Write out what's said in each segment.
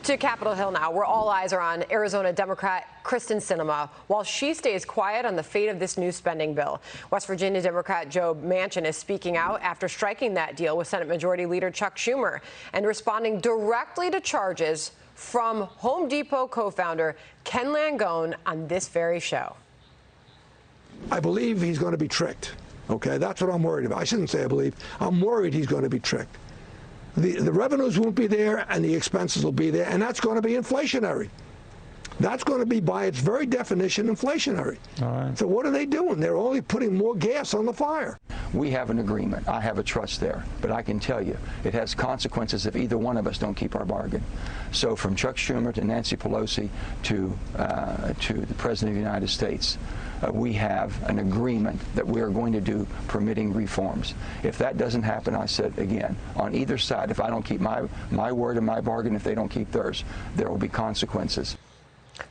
To Capitol Hill now, where all eyes are on Arizona Democrat Kristen Sinema, while she stays quiet on the fate of this new spending bill. West Virginia Democrat Joe Manchin is speaking out after striking that deal with Senate Majority Leader Chuck Schumer and responding directly to charges from Home Depot co-founder Ken Langone on this very show. I believe he's going to be tricked. Okay, that's what I'm worried about. I shouldn't say I believe. I'm worried he's going to be tricked. The revenues won't be there and the expenses will be there, and that's going to be inflationary. That's going to be, by its very definition, inflationary. All right. So what are they doing? They're only putting more gas on the fire. We have an agreement. I have a trust there. But I can tell you, it has consequences if either one of us don't keep our bargain. So from Chuck Schumer to Nancy Pelosi to the President of the United States, we have an agreement that we are going to do permitting reforms. If that doesn't happen, I said again, on either side, if I don't keep my word and my bargain, if they don't keep theirs, there will be consequences.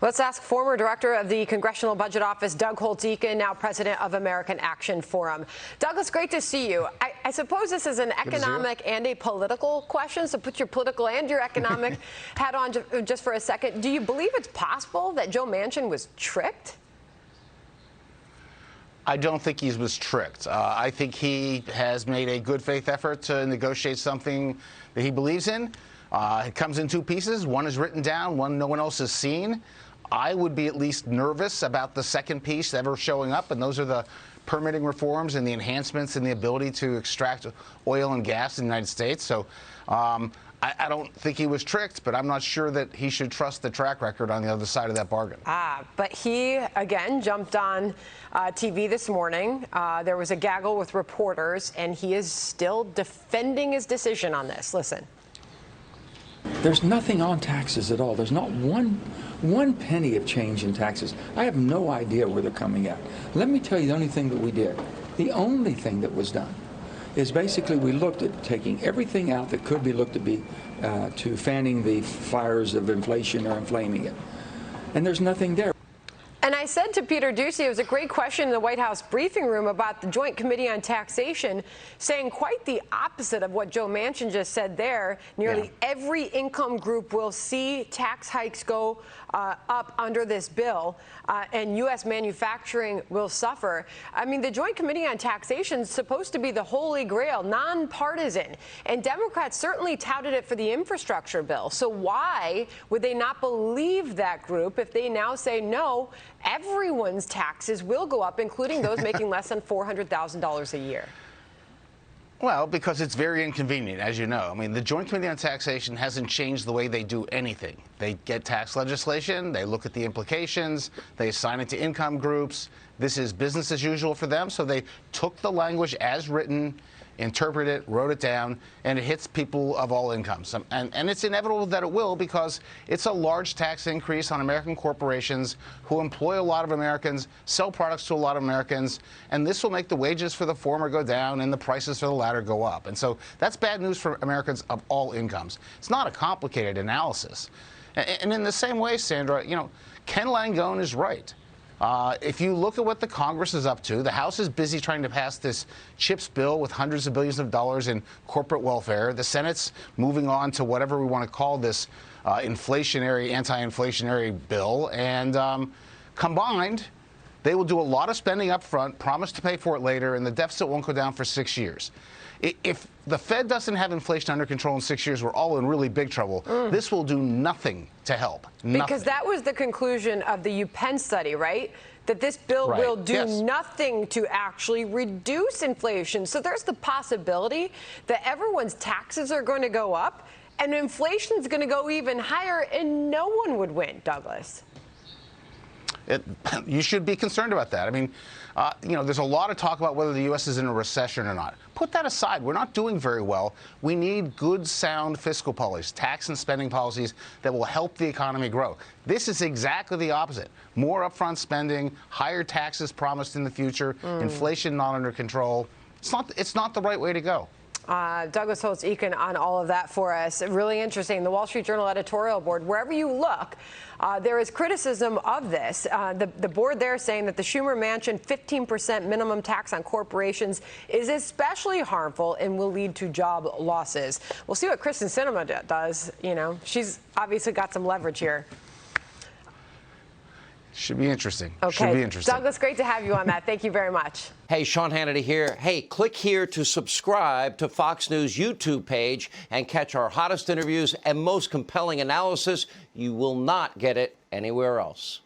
Let's ask former director of the Congressional Budget Office, Doug Holtz-Eakin, now president of American Action Forum. Douglas, great to see you. I suppose this is an economic and a political question, so put your political and your economic hat on just for a second. Do you believe it's possible that Joe Manchin was tricked? I don't think he was tricked. I think he has made a good faith effort to negotiate something that he believes in. It comes in two pieces. One is written down, one no one else has seen. I would be at least nervous about the second piece ever showing up, and those are the permitting reforms and the enhancements and the ability to extract oil and gas in the United States. So I don't think he was tricked, but I'm not sure that he should trust the track record on the other side of that bargain. But he, again, jumped on TV this morning. There was a gaggle with reporters, and he is still defending his decision on this. Listen. There's nothing on taxes at all. There's not one penny of change in taxes. I have no idea where they're coming at. Let me tell you the only thing that we did. The only thing that was done is basically we looked at taking everything out that could be looked to be to fanning the fires of inflation or inflaming it. And there's nothing there. And I said to Peter Doocy, it was a great question in the White House briefing room about the Joint Committee on Taxation, saying quite the opposite of what Joe Manchin just said there. Nearly every income group will see tax hikes go up under this bill, and U.S. manufacturing will suffer. I mean, the Joint Committee on Taxation is supposed to be the holy grail, nonpartisan, and Democrats certainly touted it for the infrastructure bill. So why would they not believe that group if they now say no? Everyone's taxes will go up, including those making less than $400,000 a year. Well, because it's very inconvenient, as you know. I mean, the Joint Committee on Taxation hasn't changed the way they do anything. They get tax legislation, they look at the implications, they assign it to income groups. This is business as usual for them, so they took the language as written, interpreted it, wrote it down, and it hits people of all incomes. And it's inevitable that it will, because it's a large tax increase on American corporations who employ a lot of Americans, sell products to a lot of Americans, and this will make the wages for the former go down and the prices for the latter go up. And so that's bad news for Americans of all incomes. It's not a complicated analysis. And in the same way, Sandra, you know, Ken Langone is right. If you look at what the Congress is up to, the House is busy trying to pass this CHIPS bill with hundreds of billions of dollars in corporate welfare. The Senate's moving on to whatever we want to call this inflationary, anti-inflationary bill. And combined, they will do a lot of spending up front, promise to pay for it later, and the deficit won't go down for 6 years. If the Fed doesn't have inflation under control in 6 years, we're all in really big trouble. This will do nothing to help. Nothing. Because that was the conclusion of the UPenn study, right? That this bill will do nothing to actually reduce inflation. So there's the possibility that everyone's taxes are going to go up and inflation's going to go even higher, and no one would win, Douglas. You should be concerned about that. I mean, you know, there's a lot of talk about whether the U.S. is in a recession or not. Put that aside. We're not doing very well. We need good, sound fiscal policies, tax and spending policies that will help the economy grow. This is exactly the opposite. More upfront spending, higher taxes promised in the future, inflation not under control. It's not the right way to go. Douglas Holtz-Eakin on all of that for us. Really interesting. The Wall Street Journal editorial board, wherever you look, there is criticism of this. The board there saying that the Schumer Manchin 15% minimum tax on corporations is especially harmful and will lead to job losses. We'll see what Kristen Sinema does. You know, she's obviously got some leverage here. Should be interesting. Okay. Should be interesting. Douglas, great to have you on that. Thank you very much. Hey, Sean Hannity here. Hey, click here to subscribe to Fox News YouTube page and catch our hottest interviews and most compelling analysis. You will not get it anywhere else.